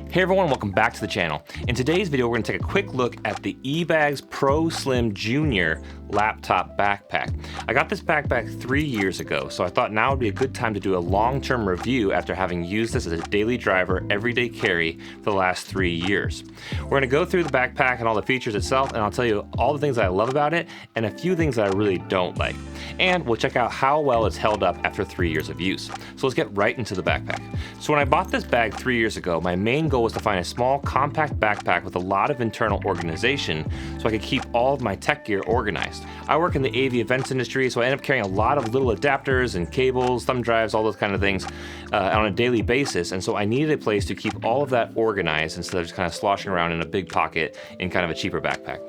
Hey everyone, welcome back to the channel. In today's video, we're gonna take a quick look at the eBags Pro Slim Junior laptop backpack. I got this backpack 3 years ago, so I thought now would be a good time to do a long-term review after having used this as a daily driver, everyday carry for the last 3 years. We're gonna go through the backpack and all the features itself, and I'll tell you all the things that I love about it and a few things that I really don't like. And we'll check out how well it's held up after 3 years of use. So let's get right into the backpack. So when I bought this bag 3 years ago, my main goal was to find a small, compact backpack with a lot of internal organization so I could keep all of my tech gear organized. I work in the AV events industry, so I end up carrying a lot of little adapters and cables, thumb drives, all those kind of things on a daily basis, and so I needed a place to keep all of that organized instead of just kind of sloshing around in a big pocket in kind of a cheaper backpack.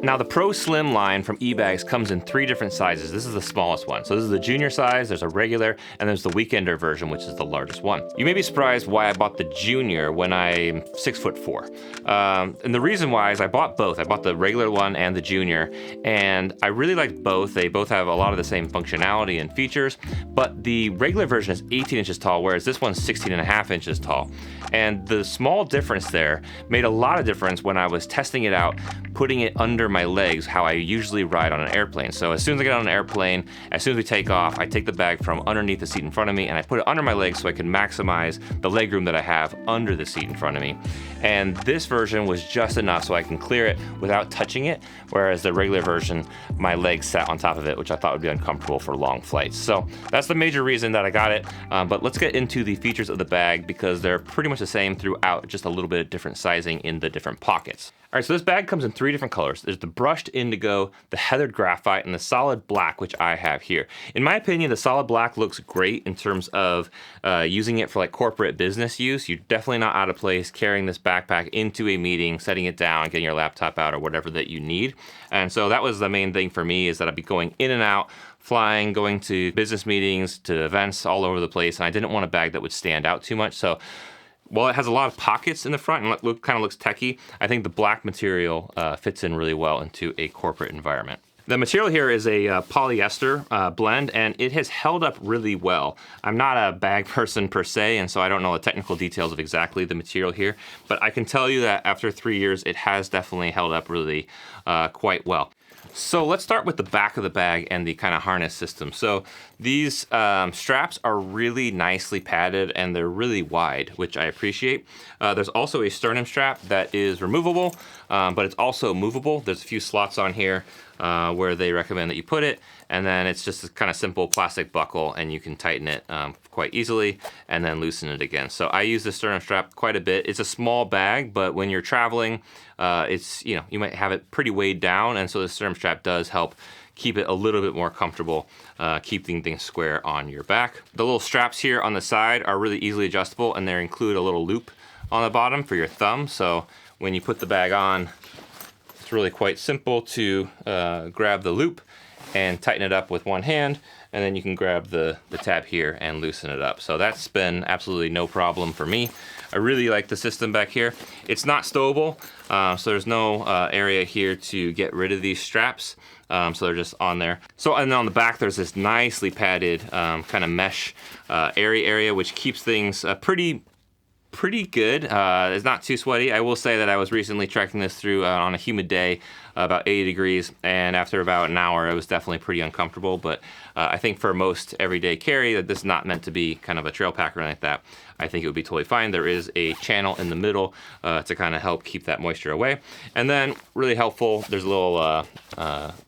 Now the Pro Slim line from eBags comes in 3 different sizes. This is the smallest one. So this is the junior size, there's a regular, and there's the weekender version, which is the largest one. You may be surprised why I bought the junior when I'm 6'4". And the reason why is I bought both. I bought the regular one and the junior, and I really liked both. They both have a lot of the same functionality and features, but the regular version is 18 inches tall, whereas this one's 16.5 inches tall. And the small difference there made a lot of difference when I was testing it out, putting it under my legs, how I usually ride on an airplane. So as soon as I get on an airplane, as soon as we take off, I take the bag from underneath the seat in front of me and I put it under my legs so I can maximize the leg room that I have under the seat in front of me. And this version was just enough so I can clear it without touching it, whereas the regular version, my legs sat on top of it, which I thought would be uncomfortable for long flights. So that's the major reason that I got it. But let's get into the features of the bag because they're pretty much the same throughout, just a little bit of different sizing in the different pockets. All right, so this bag comes in 3 different colors. There's the brushed indigo, the heathered graphite, and the solid black, which I have here. In my opinion, the solid black looks great in terms of using it for like corporate business use. You're definitely not out of place carrying this backpack into a meeting, setting it down, getting your laptop out or whatever that you need. And so that was the main thing for me, is that I'd be going in and out, flying, going to business meetings, to events all over the place, and I didn't want a bag that would stand out too much. So while it has a lot of pockets in the front and kind of looks techy, I think the black material fits in really well into a corporate environment. The material here is a polyester blend, and it has held up really well. I'm not a bag person per se, and so I don't know the technical details of exactly the material here, but I can tell you that after 3 years, it has definitely held up really quite well. So let's start with the back of the bag and the kind of harness system. So these straps are really nicely padded and they're really wide, which I appreciate. There's also a sternum strap that is removable, but it's also movable. There's a few slots on here where they recommend that you put it, and then it's just a kind of simple plastic buckle and you can tighten it quite easily and then loosen it again. So I use the sternum strap quite a bit. It's a small bag, but when you're traveling, it's, you know, you might have it pretty weighed down, and so the sternum strap does help keep it a little bit more comfortable, keeping things square on your back. The little straps here on the side are really easily adjustable, and they include a little loop on the bottom for your thumb. So when you put the bag on, it's really quite simple to grab the loop and tighten it up with one hand, and then you can grab the tab here and loosen it up. So that's been absolutely no problem for me. I really like the system back here. It's not stowable, so there's no area here to get rid of these straps. So they're just on there. So, and then on the back, there's this nicely padded kind of mesh area, which keeps things pretty good. It's not too sweaty. I will say that I was recently trekking this through on a humid day, about 80 degrees, and after about an hour, it was definitely pretty uncomfortable, but I think for most everyday carry, that this is not meant to be kind of a trail pack or anything like that. I think it would be totally fine. There is a channel in the middle to kind of help keep that moisture away. And then, really helpful, there's a little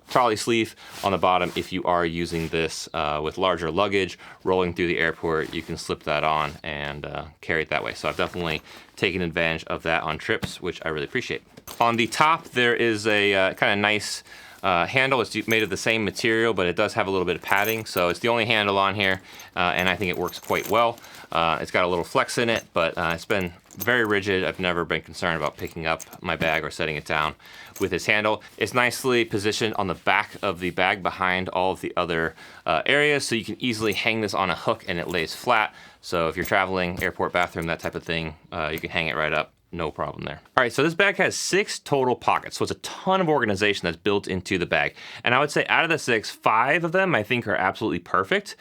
trolley sleeve on the bottom. If you are using this with larger luggage, rolling through the airport, you can slip that on and carry it that way. So I've definitely taken advantage of that on trips, which I really appreciate. On the top, there is a kind of nice handle. It's made of the same material, but it does have a little bit of padding. So it's the only handle on here, and I think it works quite well. It's got a little flex in it, but it's been very rigid. I've never been concerned about picking up my bag or setting it down with this handle. It's nicely positioned on the back of the bag behind all of the other areas, so you can easily hang this on a hook and it lays flat. So if you're traveling, airport bathroom, that type of thing, you can hang it right up. No problem there. All right, so this bag has 6 total pockets, so it's a ton of organization that's built into the bag. And I would say out of the 6, 5 of them I think are absolutely perfect.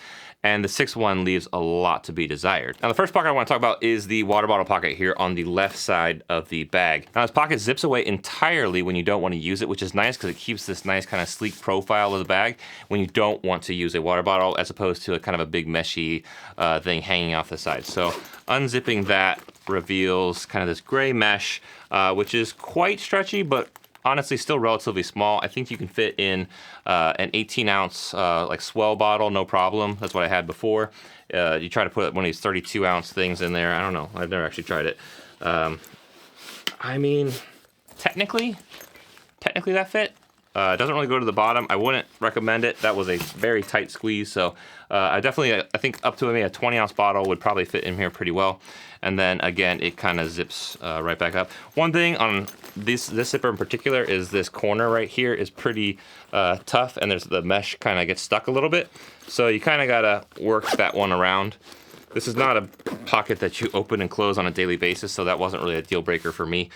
and the 6th one leaves a lot to be desired. Now the first pocket I want to talk about is the water bottle pocket here on the left side of the bag. Now this pocket zips away entirely when you don't want to use it, which is nice because it keeps this nice kind of sleek profile of the bag when you don't want to use a water bottle, as opposed to a kind of a big meshy thing hanging off the side. So unzipping that reveals kind of this gray mesh, which is quite stretchy, but honestly still relatively small. I think you can fit in an 18-ounce like swell bottle, no problem. That's what I had before. You try to put one of these 32-ounce things in there. I don't know. I've never actually tried it. I mean, technically that fit. It doesn't really go to the bottom. I wouldn't recommend it. That was a very tight squeeze. So I think up to maybe a 20-ounce bottle would probably fit in here pretty well. And then again, it kind of zips right back up. One thing on this zipper in particular is this corner right here is pretty tough, and there's the mesh kind of gets stuck a little bit. So you kind of gotta work that one around. This is not a pocket that you open and close on a daily basis, so that wasn't really a deal breaker for me.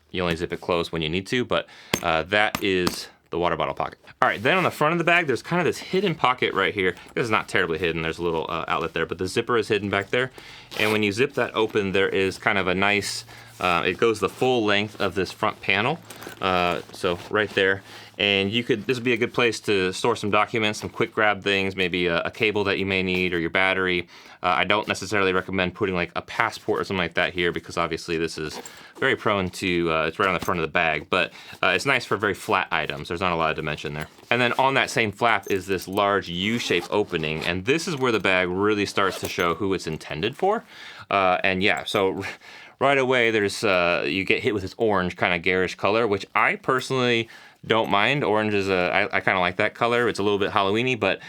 You only zip it closed when you need to, but that is the water bottle pocket. All right, then on the front of the bag, there's kind of this hidden pocket right here. This is not terribly hidden. There's a little outlet there, but the zipper is hidden back there. And when you zip that open, there is kind of a nice, it goes the full length of this front panel. So right there. And this would be a good place to store some documents, some quick grab things, maybe a cable that you may need or your battery. I don't necessarily recommend putting like a passport or something like that here, because obviously this is very prone to, it's right on the front of the bag, but it's nice for very flat items. There's not a lot of dimension there. And then on that same flap is this large U-shaped opening, and this is where the bag really starts to show who it's intended for. And yeah, so right away there's, you get hit with this orange kind of garish color, which I personally don't mind. Orange is I kind of like that color. It's a little bit Halloween-y, but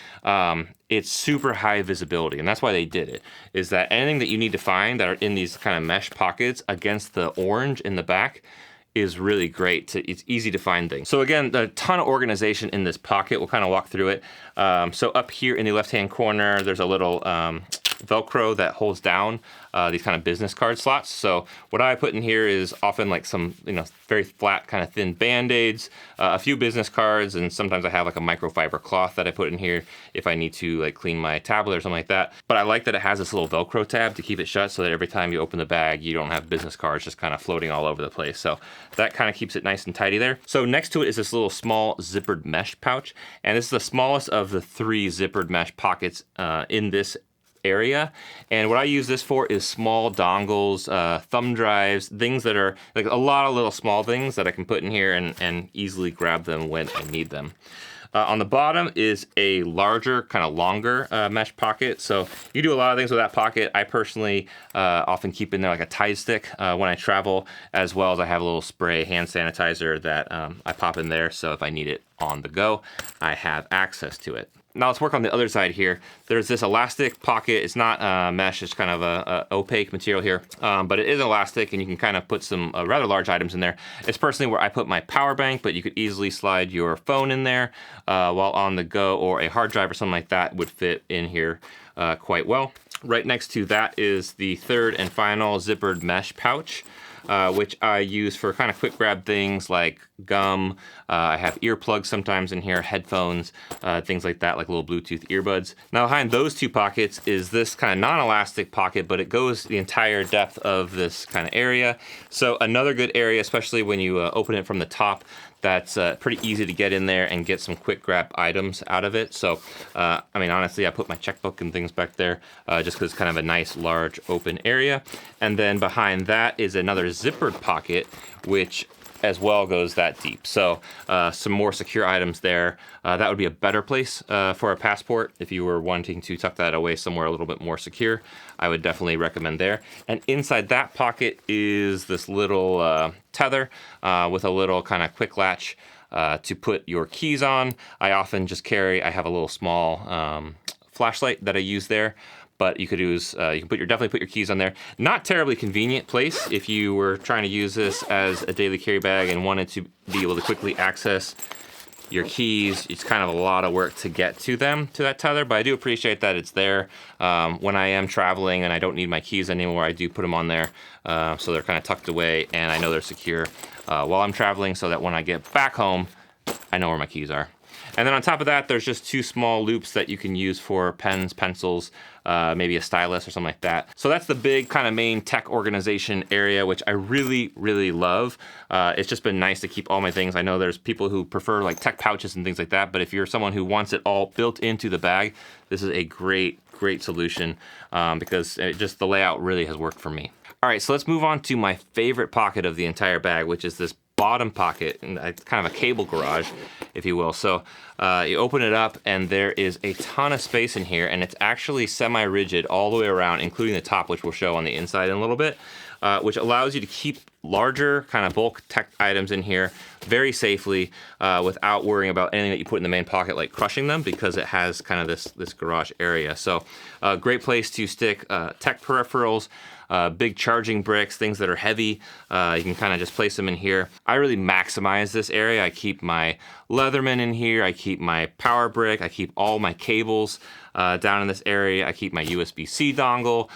it's super high visibility, and that's why they did it, is that anything that you need to find that are in these kind of mesh pockets against the orange in the back is really great. It's easy to find things. So again, a ton of organization in this pocket. We'll kind of walk through it. So up here in the left-hand corner, there's a little Velcro that holds down these kind of business card slots. So what I put in here is often like some, very flat kind of thin Band-Aids, a few business cards, and sometimes I have like a microfiber cloth that I put in here if I need to like clean my tablet or something like that. But I like that it has this little Velcro tab to keep it shut so that every time you open the bag, you don't have business cards just kind of floating all over the place. So that kind of keeps it nice and tidy there. So next to it is this little small zippered mesh pouch. And this is the smallest of the 3 zippered mesh pockets in this area. And what I use this for is small dongles, thumb drives, things that are like a lot of little small things that I can put in here and easily grab them when I need them. On the bottom is a larger, kind of longer mesh pocket. So you do a lot of things with that pocket. I personally often keep in there like a Tide stick when I travel, as well as I have a little spray hand sanitizer that I pop in there. So if I need it on the go, I have access to it. Now let's work on the other side here. There's this elastic pocket. It's not mesh, it's kind of a opaque material here, but it is elastic, and you can kind of put some rather large items in there. It's personally where I put my power bank, but you could easily slide your phone in there while on the go, or a hard drive or something like that would fit in here quite well. Right next to that is the 3rd and final zippered mesh pouch, which I use for kind of quick grab things like gum. I have earplugs sometimes in here, headphones, things like that, like little Bluetooth earbuds. Now behind those 2 pockets is this kind of non-elastic pocket, but it goes the entire depth of this kind of area. So another good area, especially when you open it from the top, that's pretty easy to get in there and get some quick grab items out of it. So, I mean, honestly, I put my checkbook and things back there just because it's kind of a nice, large, open area. And then behind that is another zippered pocket, which as well goes that deep. So some more secure items there. That would be a better place for a passport. If you were wanting to tuck that away somewhere a little bit more secure, I would definitely recommend there. And inside that pocket is this little tether with a little kind of quick latch to put your keys on. I often just I have a little small flashlight that I use there. But you could use, you can definitely put your keys on there. Not terribly convenient place if you were trying to use this as a daily carry bag and wanted to be able to quickly access your keys. It's kind of a lot of work to get to them, to that tether, but I do appreciate that it's there. When I am traveling and I don't need my keys anymore, I do put them on there so they're kind of tucked away and I know they're secure while I'm traveling, so that when I get back home, I know where my keys are. And then on top of that, there's just 2 small loops that you can use for pens, pencils, maybe a stylus or something like that. So that's the big kind of main tech organization area, which I really, really love. It's just been nice to keep all my things. I know there's people who prefer like tech pouches and things like that, but if you're someone who wants it all built into the bag, this is a great solution because just the layout really has worked for me. All right, so let's move on to my favorite pocket of the entire bag, which is this bottom pocket, and it's kind of a cable garage, if you will. So you open it up and there is a ton of space in here, and it's actually semi-rigid all the way around, including the top, which we'll show on the inside in a little bit, which allows you to keep larger kind of bulk tech items in here very safely without worrying about anything that you put in the main pocket, like crushing them, because it has kind of this garage area. So great place to stick tech peripherals, big charging bricks, things that are heavy. You can kind of just place them in here. I really maximize this area. I keep my Leatherman in here. I keep my power brick. I keep all my cables down in this area. I keep my USB-C dongle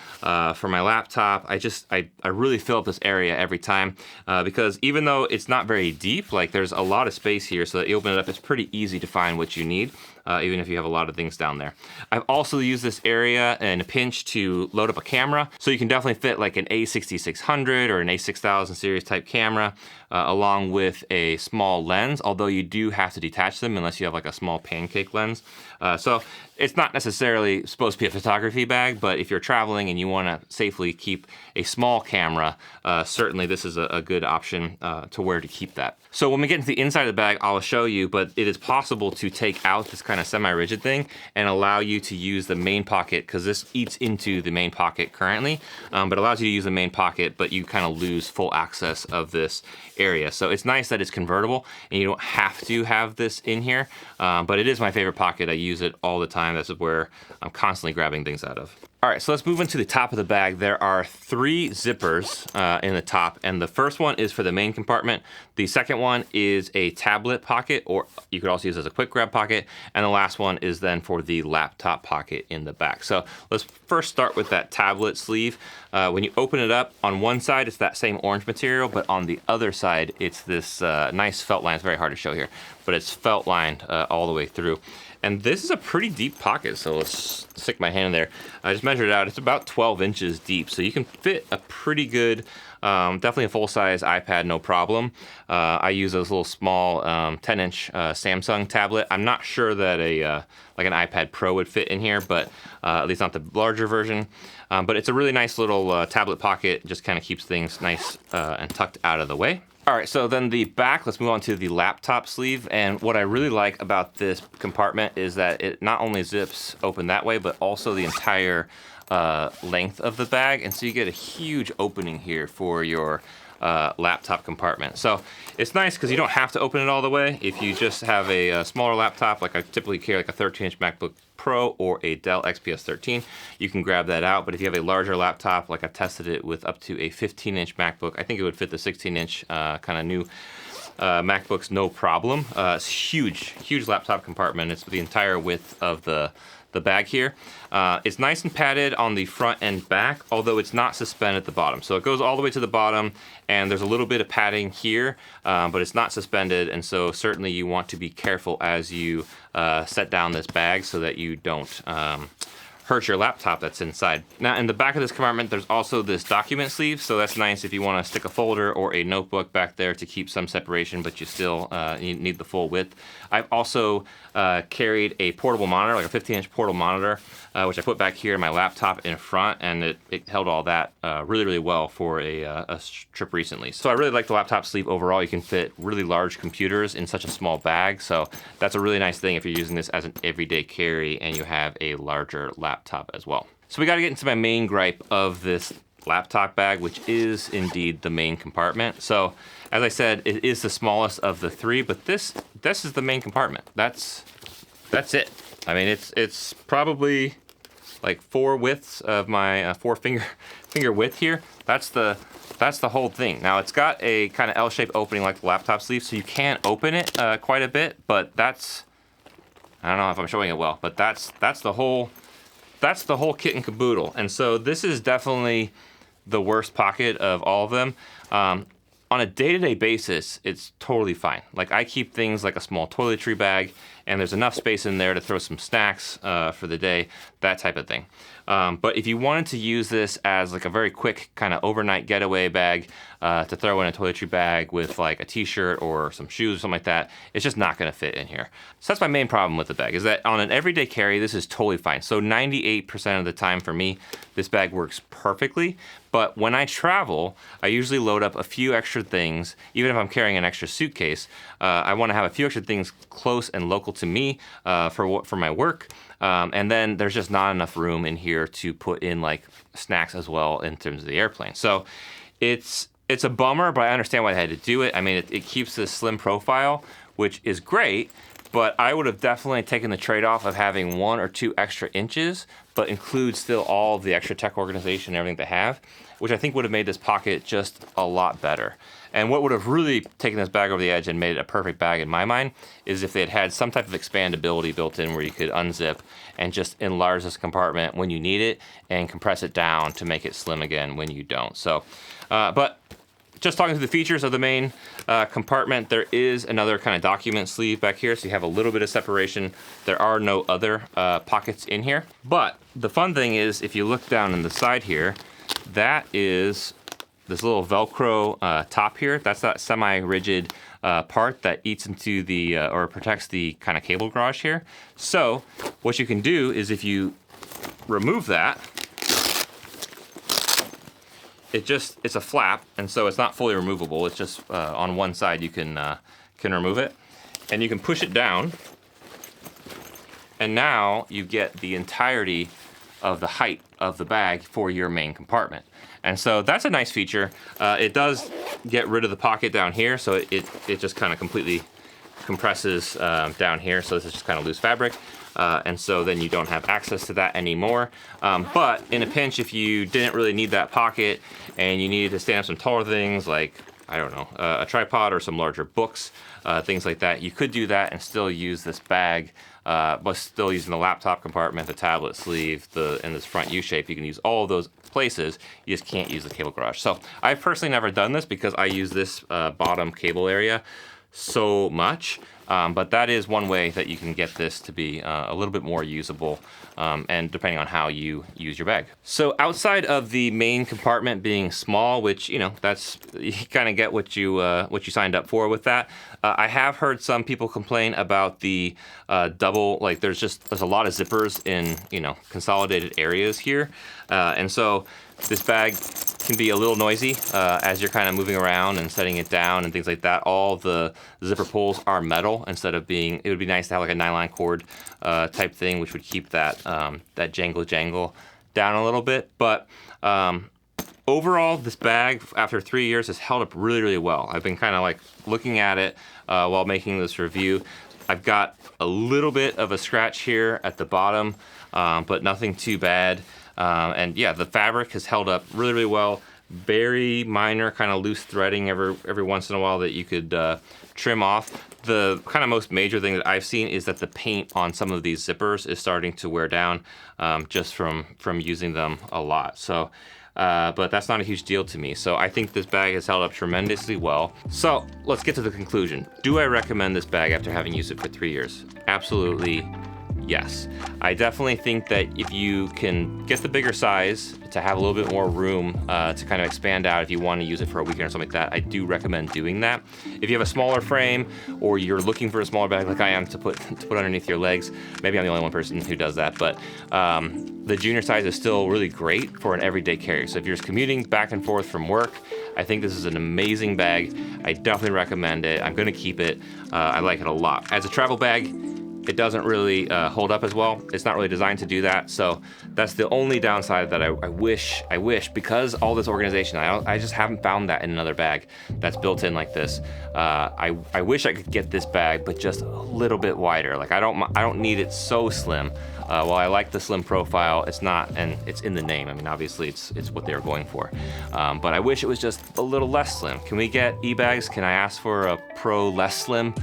for my laptop. I really fill up this area every time because even though it's not very deep, like there's a lot of space here, so that you open it up, it's pretty easy to find what you need. Even if you have a lot of things down there. I've also used this area in a pinch to load up a camera. So you can definitely fit like an A6600 or an A6000 series type camera along with a small lens, although you do have to detach them unless you have like a small pancake lens. So it's not necessarily supposed to be a photography bag, but if you're traveling and you want to safely keep a small camera, certainly this is a good option to where to keep that. So when we get into the inside of the bag, I'll show you, but it is possible to take out this kind of semi-rigid thing and allow you to use the main pocket, because this eats into the main pocket currently, but allows you to use the main pocket, but you kind of lose full access of this area. So it's nice that it's convertible and you don't have to have this in here, but it is my favorite pocket. I use it all the time. This is where I'm constantly grabbing things out of. All right, so let's move into the top of the bag. There are 3 zippers in the top, and the first one is for the main compartment. The second one is a tablet pocket, or you could also use it as a quick grab pocket, and the last one is then for the laptop pocket in the back. So let's first start with that tablet sleeve. When you open it up, on one side it's that same orange material, but on the other side it's this nice felt line. It's very hard to show here, but it's felt lined all the way through. And this is a pretty deep pocket, so let's stick my hand in there. I just measured it out. It's about 12 inches deep, so you can fit a pretty good, definitely a full-size iPad, no problem. I use those little small 10-inch Samsung tablet. I'm not sure that like an iPad Pro would fit in here, but at least not the larger version. But it's a really nice little tablet pocket. Just kind of keeps things nice and tucked out of the way. All right, so then the back, let's move on to the laptop sleeve. And what I really like about this compartment is that it not only zips open that way, but also the entire length of the bag. And so you get a huge opening here for your laptop compartment. So it's nice because you don't have to open it all the way. If you just have a smaller laptop, like I typically carry like a 13-inch MacBook Pro or a Dell XPS 13, you can grab that out. But if you have a larger laptop, like I've tested it with up to a 15-inch MacBook, I think it would fit the 16-inch kind of new MacBooks no problem. It's huge laptop compartment. It's the entire width of the bag here. It's nice and padded on the front and back, although it's not suspended at the bottom. So it goes all the way to the bottom, and there's a little bit of padding here, but it's not suspended, and so certainly you want to be careful as you set down this bag so that you don't hurt your laptop that's inside. Now in the back of this compartment, there's also this document sleeve, so that's nice if you want to stick a folder or a notebook back there to keep some separation, but you still need the full width. I've also carried a portable monitor, like a 15-inch portable monitor, which I put back here in my laptop in front, and it held all that really well for a trip recently. So I really like the laptop sleeve overall. You can fit really large computers in such a small bag, so that's a really nice thing if you're using this as an everyday carry and you have a larger laptop as well. So we got to get into my main gripe of this laptop bag, which is indeed the main compartment. So as I said, it is the smallest of the 3, but this is the main compartment. That's it. I mean, it's probably like 4 widths of my 4 finger width here. That's the whole thing. Now it's got a kind of L-shaped opening like the laptop sleeve, so you can open it quite a bit, but I don't know if I'm showing it well, but that's the whole kit and caboodle. And so this is definitely the worst pocket of all of them. On a day-to-day basis, it's totally fine. Like I keep things like a small toiletry bag and there's enough space in there to throw some snacks for the day, that type of thing. But if you wanted to use this as like a very quick kind of overnight getaway bag to throw in a toiletry bag with like a t-shirt or some shoes or something like that, it's just not gonna fit in here. So that's my main problem with the bag, is that on an everyday carry, this is totally fine. So 98% of the time for me, this bag works perfectly. But when I travel, I usually load up a few extra things. Even if I'm carrying an extra suitcase, I wanna have a few extra things close and local to me for my work. And then there's just not enough room in here to put in like snacks as well in terms of the airplane. So it's a bummer, but I understand why I had to do it. I mean, it keeps this slim profile, which is great, but I would have definitely taken the trade-off of having 1 or 2 extra inches, but include still all of the extra tech organization and everything they have, which I think would have made this pocket just a lot better. And what would have really taken this bag over the edge and made it a perfect bag in my mind is if they had some type of expandability built in where you could unzip and just enlarge this compartment when you need it and compress it down to make it slim again when you don't. So, but just talking through the features of the main compartment, there is another kind of document sleeve back here, so you have a little bit of separation. There are no other pockets in here. But the fun thing is, if you look down on the side here, that is this little Velcro top here. That's that semi-rigid part that eats into the, or protects the kind of cable garage here. So what you can do is if you remove that, it's a flap, and so it's not fully removable. It's just on one side you can remove it, and you can push it down, and now you get the entirety of the height of the bag for your main compartment. And so that's a nice feature. It does get rid of the pocket down here, so it just kind of completely compresses down here. So this is just kind of loose fabric. And so then you don't have access to that anymore. But in a pinch, if you didn't really need that pocket and you needed to stand up some taller things like, I don't know, a tripod or some larger books, things like that, you could do that and still use this bag, but still using the laptop compartment, the tablet sleeve, and this front U-shape. You can use all of those places. You just can't use the cable garage. So I've personally never done this because I use this bottom cable area so much. But that is one way that you can get this to be a little bit more usable, and depending on how you use your bag. So outside of the main compartment being small, which, you know, that's, you kind of get what you signed up for with that. I have heard some people complain about the double, like there's a lot of zippers in, you know, consolidated areas here. And so this bag can be a little noisy as you're kind of moving around and setting it down and things like that. All the zipper pulls are metal instead of being, it would be nice to have like a nylon cord type thing, which would keep that, that jangle down a little bit. But overall, this bag, after 3 years, has held up really well. I've been kind of like looking at it while making this review. I've got a little bit of a scratch here at the bottom, but nothing too bad. And yeah, the fabric has held up really well. Very minor kind of loose threading every once in a while that you could trim off. The kind of most major thing that I've seen is that the paint on some of these zippers is starting to wear down just from using them a lot. So, but that's not a huge deal to me. So I think this bag has held up tremendously well. So let's get to the conclusion. Do I recommend this bag after having used it for 3 years? Absolutely. Yes, I definitely think that if you can get the bigger size to have a little bit more room to kind of expand out if you want to use it for a weekend or something like that, I do recommend doing that. If you have a smaller frame or you're looking for a smaller bag like I am to put underneath your legs, maybe I'm the only one person who does that, but the junior size is still really great for an everyday carry. So if you're just commuting back and forth from work, I think this is an amazing bag. I definitely recommend it. I'm gonna keep it. I like it a lot. As a travel bag, it doesn't really hold up as well. It's not really designed to do that. So that's the only downside that I wish, because all this organization, I just haven't found that in another bag that's built in like this. I wish I could get this bag, but just a little bit wider. Like I don't need it so slim. While I like the slim profile, it's not, and it's in the name. I mean, obviously it's what they were going for. But I wish it was just a little less slim. Can we get eBags? Can I ask for a Pro less slim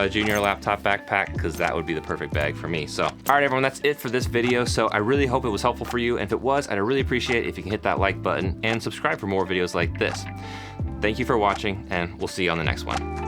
junior laptop backpack? Because that would be the perfect bag for me. So, all right, everyone, that's it for this video. So I really hope it was helpful for you. And if it was, I'd really appreciate it if you can hit that like button and subscribe for more videos like this. Thank you for watching, and we'll see you on the next one.